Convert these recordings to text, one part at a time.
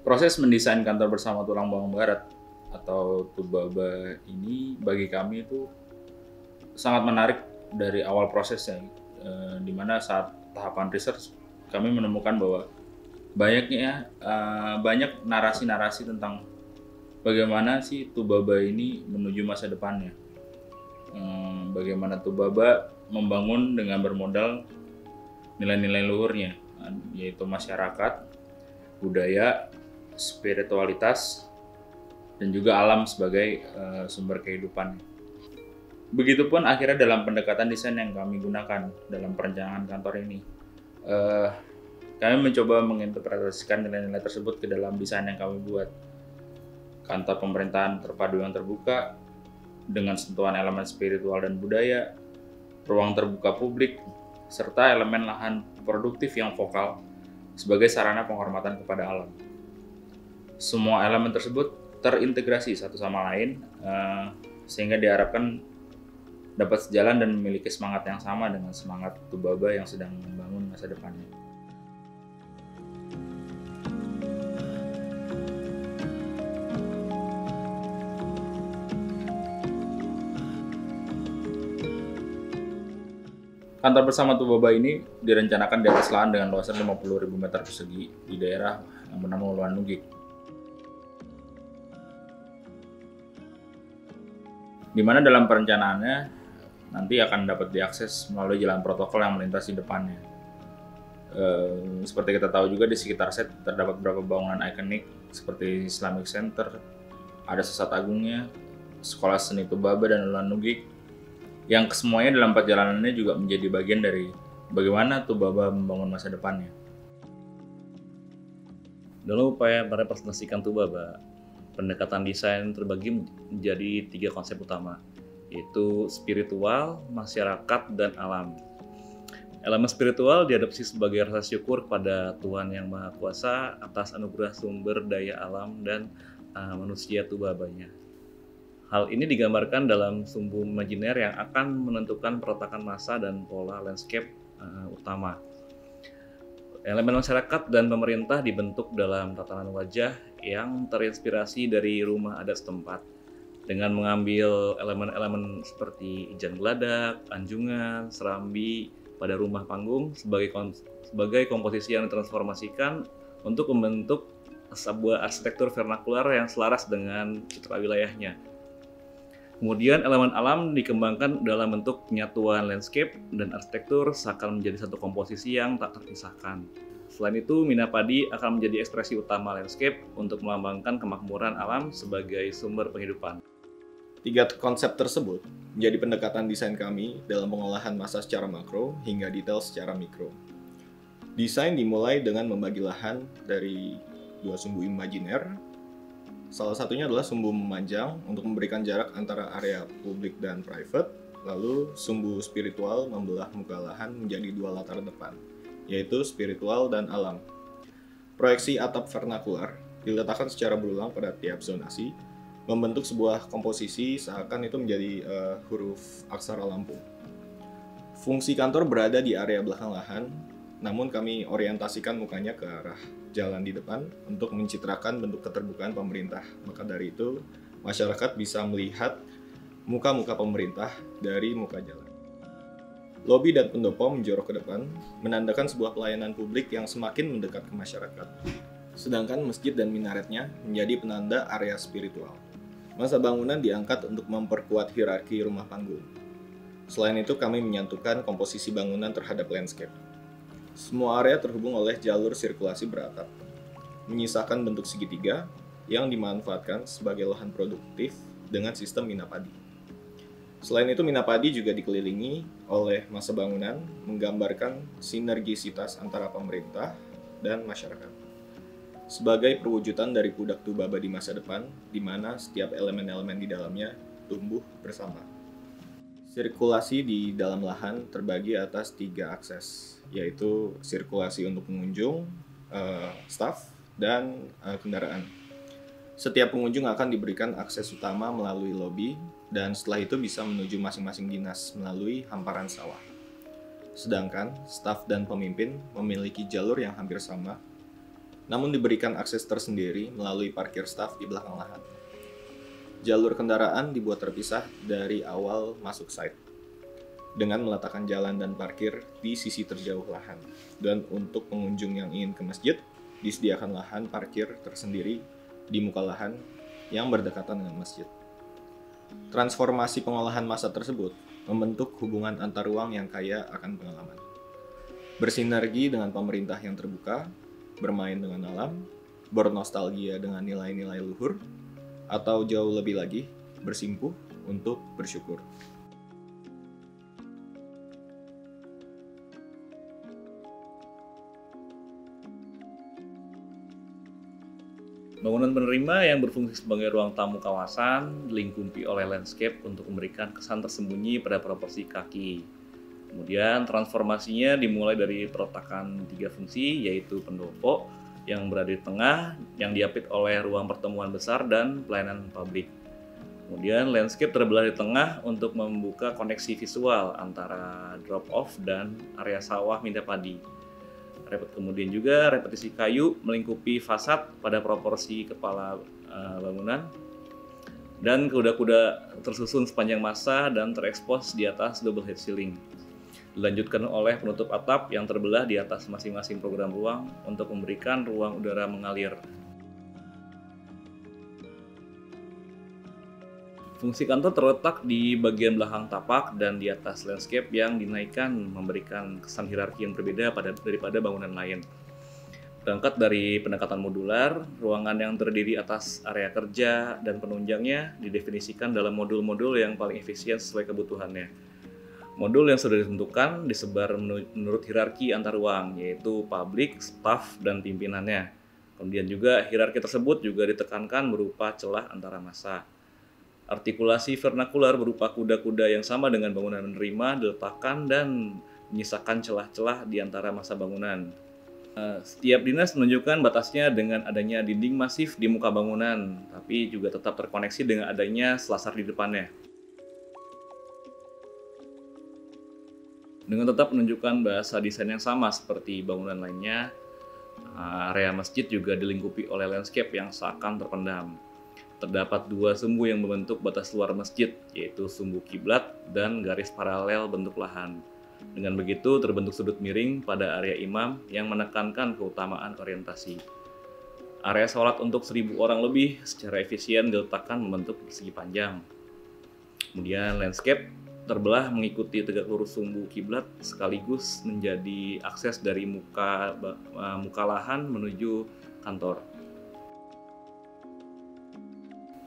Proses mendesain kantor bersama Tulang Bawang Barat atau Tubaba ini bagi kami itu sangat menarik dari awal prosesnya, di mana saat tahapan research kami menemukan bahwa banyak narasi-narasi tentang bagaimana sih Tubaba ini menuju masa depannya. Bagaimana Tubaba membangun dengan bermodal nilai-nilai luhurnya, yaitu masyarakat, budaya, spiritualitas, dan juga alam sebagai sumber kehidupan. Begitupun akhirnya dalam pendekatan desain yang kami gunakan dalam perencanaan kantor ini. Eh, Kami mencoba menginterpretasikan nilai-nilai tersebut ke dalam desain yang kami buat. Kantor pemerintahan terpadu yang terbuka, dengan sentuhan elemen spiritual dan budaya, ruang terbuka publik, serta elemen lahan produktif yang vokal sebagai sarana penghormatan kepada alam. Semua elemen tersebut terintegrasi satu sama lain, sehingga diharapkan dapat sejalan dan memiliki semangat yang sama dengan semangat Tubaba yang sedang membangun masa depannya. Kantor bersama Tubaba ini direncanakan di atas lahan dengan luasan 50.000 meter persegi di daerah yang bernama Uluan Nugik. Di mana dalam perencanaannya nanti akan dapat diakses melalui jalan protokol yang melintas di depannya. Seperti kita tahu juga di sekitar set terdapat beberapa bangunan ikonik seperti Islamic Center, ada Sesat Agungnya, Sekolah Seni Tubaba dan Uluan Nugik, yang kesemuanya dalam perjalanannya juga menjadi bagian dari bagaimana Tubaba membangun masa depannya. Dalam upaya merepresentasikan Tubaba, pendekatan desain terbagi menjadi 3 konsep utama, yaitu spiritual, masyarakat, dan alam. Elemen spiritual diadopsi sebagai rasa syukur kepada Tuhan Yang Maha Kuasa atas anugerah sumber daya alam dan manusia Tubabanya. Hal ini digambarkan dalam sumbu imajiner yang akan menentukan perletakan massa dan pola landscape utama. Elemen masyarakat dan pemerintah dibentuk dalam tatanan wajah yang terinspirasi dari rumah adat setempat, dengan mengambil elemen-elemen seperti ijan geladak, anjungan, serambi pada rumah panggung sebagai komposisi yang ditransformasikan untuk membentuk sebuah arsitektur vernakular yang selaras dengan citra wilayahnya. Kemudian elemen alam dikembangkan dalam bentuk penyatuan landscape dan arsitektur seakan menjadi satu komposisi yang tak terpisahkan. Selain itu, Minapadi akan menjadi ekspresi utama landscape untuk melambangkan kemakmuran alam sebagai sumber penghidupan. 3 konsep tersebut menjadi pendekatan desain kami dalam pengolahan massa secara makro hingga detail secara mikro. Desain dimulai dengan membagi lahan dari 2 sumbu imajiner. Salah satunya adalah sumbu memanjang untuk memberikan jarak antara area publik dan private, lalu sumbu spiritual membelah muka lahan menjadi 2 latar depan, yaitu spiritual dan alam. Proyeksi atap vernakular diletakkan secara berulang pada tiap zonasi, membentuk sebuah komposisi seakan itu menjadi huruf aksara Lampung. Fungsi kantor berada di area belakang lahan, namun kami orientasikan mukanya ke arah jalan di depan untuk mencitrakan bentuk keterbukaan pemerintah. Maka dari itu, masyarakat bisa melihat muka-muka pemerintah dari muka jalan. Lobi dan pendopo menjorok ke depan, menandakan sebuah pelayanan publik yang semakin mendekat ke masyarakat. Sedangkan masjid dan minaretnya menjadi penanda area spiritual. Masa bangunan diangkat untuk memperkuat hierarki rumah panggung. Selain itu, kami menyatukan komposisi bangunan terhadap landscape. Semua area terhubung oleh jalur sirkulasi beratap, menyisakan bentuk segitiga yang dimanfaatkan sebagai lahan produktif dengan sistem Minapadi. Selain itu, Minapadi juga dikelilingi oleh masa bangunan, menggambarkan sinergisitas antara pemerintah dan masyarakat. Sebagai perwujudan dari Pudak Tubaba di masa depan, di mana setiap elemen-elemen di dalamnya tumbuh bersama. Sirkulasi di dalam lahan terbagi atas 3 akses, yaitu sirkulasi untuk pengunjung, staf, dan kendaraan. Setiap pengunjung akan diberikan akses utama melalui lobi, dan setelah itu bisa menuju masing-masing dinas melalui hamparan sawah. Sedangkan staf dan pemimpin memiliki jalur yang hampir sama, namun diberikan akses tersendiri melalui parkir staf di belakang lahan. Jalur kendaraan dibuat terpisah dari awal masuk site, dengan meletakkan jalan dan parkir di sisi terjauh lahan. Dan untuk pengunjung yang ingin ke masjid, disediakan lahan parkir tersendiri di muka lahan yang berdekatan dengan masjid. Transformasi pengolahan massa tersebut membentuk hubungan antar ruang yang kaya akan pengalaman. Bersinergi dengan pemerintah yang terbuka, bermain dengan alam, bernostalgia dengan nilai-nilai luhur, atau jauh lebih lagi, bersimpuh untuk bersyukur. Bangunan penerima yang berfungsi sebagai ruang tamu kawasan dilingkupi oleh landscape untuk memberikan kesan tersembunyi pada proporsi kaki. Kemudian transformasinya dimulai dari peletakan 3 fungsi, yaitu pendopo yang berada di tengah, yang diapit oleh ruang pertemuan besar dan pelayanan publik. Kemudian landscape terbelah di tengah untuk membuka koneksi visual antara drop-off dan area sawah minta padi. Kemudian juga repetisi kayu melingkupi fasad pada proporsi kepala bangunan, dan kuda-kuda tersusun sepanjang massa dan terekspos di atas double head ceiling. Dilanjutkan oleh penutup atap yang terbelah di atas masing-masing program ruang untuk memberikan ruang udara mengalir. Fungsi kantor terletak di bagian belakang tapak dan di atas landscape yang dinaikkan, memberikan kesan hierarki yang berbeda daripada bangunan lain. Berangkat dari pendekatan modular, ruangan yang terdiri atas area kerja dan penunjangnya didefinisikan dalam modul-modul yang paling efisien sesuai kebutuhannya. Modul yang sudah ditentukan disebar menurut hierarki antar ruang, yaitu publik, staf, dan pimpinannya. Kemudian juga hierarki tersebut juga ditekankan berupa celah antara massa. Artikulasi vernakular berupa kuda-kuda yang sama dengan bangunan menerima diletakkan dan menyisakan celah-celah di antara massa bangunan. Setiap dinas menunjukkan batasnya dengan adanya dinding masif di muka bangunan, tapi juga tetap terkoneksi dengan adanya selasar di depannya. Dengan tetap menunjukkan bahasa desain yang sama seperti bangunan lainnya, area masjid juga dilingkupi oleh landscape yang seakan terpendam. Terdapat 2 sumbu yang membentuk batas luar masjid, yaitu sumbu kiblat dan garis paralel bentuk lahan. Dengan begitu terbentuk sudut miring pada area imam yang menekankan keutamaan orientasi. Area sholat untuk 1.000 orang lebih secara efisien diletakkan membentuk persegi panjang. Kemudian landscape terbelah mengikuti tegak lurus sumbu kiblat sekaligus menjadi akses dari muka lahan menuju kantor.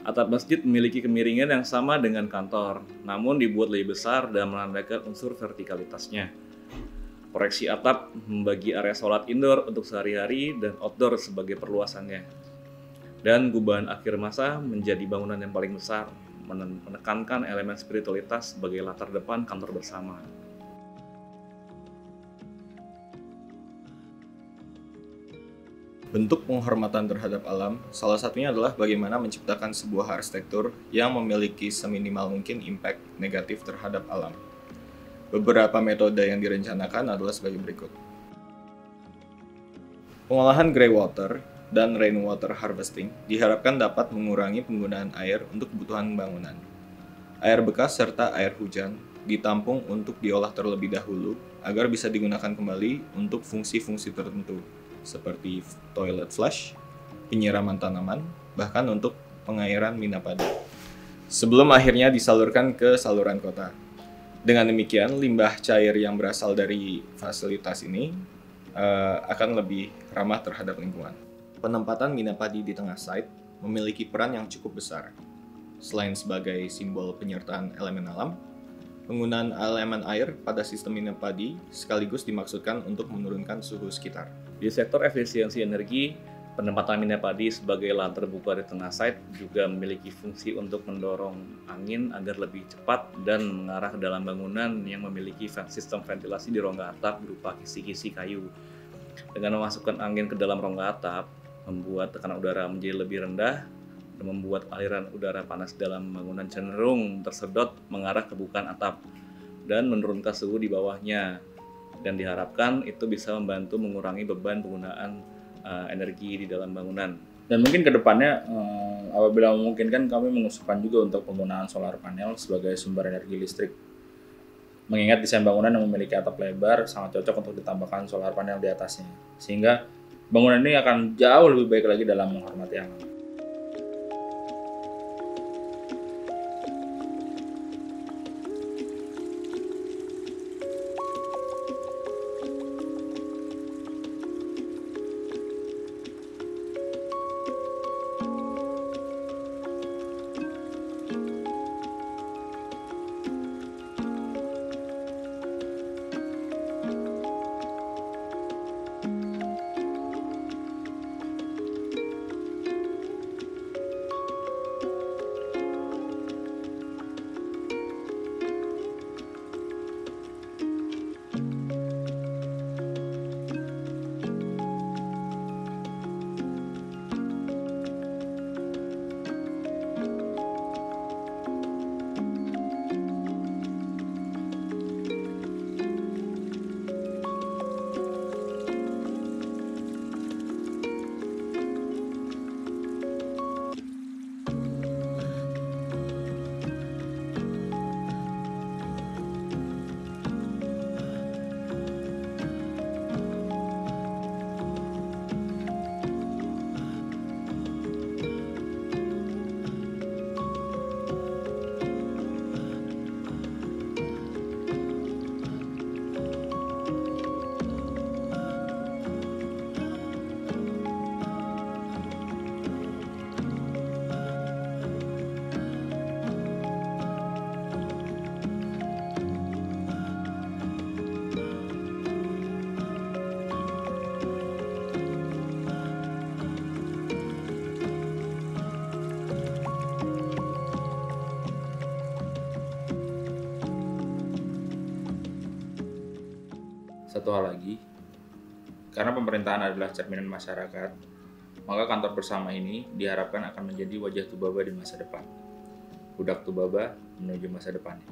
Atap masjid memiliki kemiringan yang sama dengan kantor, namun dibuat lebih besar dan menandakan unsur vertikalitasnya. Proyeksi atap membagi area sholat indoor untuk sehari-hari dan outdoor sebagai perluasannya. Dan gubahan akhir masa menjadi bangunan yang paling besar, menekankan elemen spiritualitas sebagai latar depan kantor bersama. Bentuk penghormatan terhadap alam, salah satunya adalah bagaimana menciptakan sebuah arsitektur yang memiliki seminimal mungkin impact negatif terhadap alam. Beberapa metode yang direncanakan adalah sebagai berikut. Pengolahan grey water dan rainwater harvesting diharapkan dapat mengurangi penggunaan air untuk kebutuhan bangunan. Air bekas serta air hujan ditampung untuk diolah terlebih dahulu agar bisa digunakan kembali untuk fungsi-fungsi tertentu, seperti toilet flush, penyiraman tanaman, bahkan untuk pengairan mina padi, sebelum akhirnya disalurkan ke saluran kota. Dengan demikian, limbah cair yang berasal dari fasilitas ini akan lebih ramah terhadap lingkungan. Penempatan mina padi di tengah site memiliki peran yang cukup besar. Selain sebagai simbol penyertaan elemen alam, penggunaan elemen air pada sistem mina padi sekaligus dimaksudkan untuk menurunkan suhu sekitar. Di sektor efisiensi energi, penempatan mina padi sebagai lahan terbuka di tengah site juga memiliki fungsi untuk mendorong angin agar lebih cepat dan mengarah ke dalam bangunan yang memiliki sistem ventilasi di rongga atap berupa kisi-kisi kayu. Dengan memasukkan angin ke dalam rongga atap, membuat tekanan udara menjadi lebih rendah dan membuat aliran udara panas dalam bangunan cenderung tersedot mengarah ke bukaan atap dan menurunkan suhu di bawahnya. Dan diharapkan itu bisa membantu mengurangi beban penggunaan energi di dalam bangunan. Dan mungkin ke depannya apabila memungkinkan kami mengusulkan juga untuk penggunaan solar panel sebagai sumber energi listrik. Mengingat desain bangunan yang memiliki atap lebar sangat cocok untuk ditambahkan solar panel di atasnya. Sehingga bangunan ini akan jauh lebih baik lagi dalam menghormati alam. Satu hal lagi, karena pemerintahan adalah cerminan masyarakat, maka kantor bersama ini diharapkan akan menjadi wajah Tubaba di masa depan. Budak Tubaba menuju masa depannya.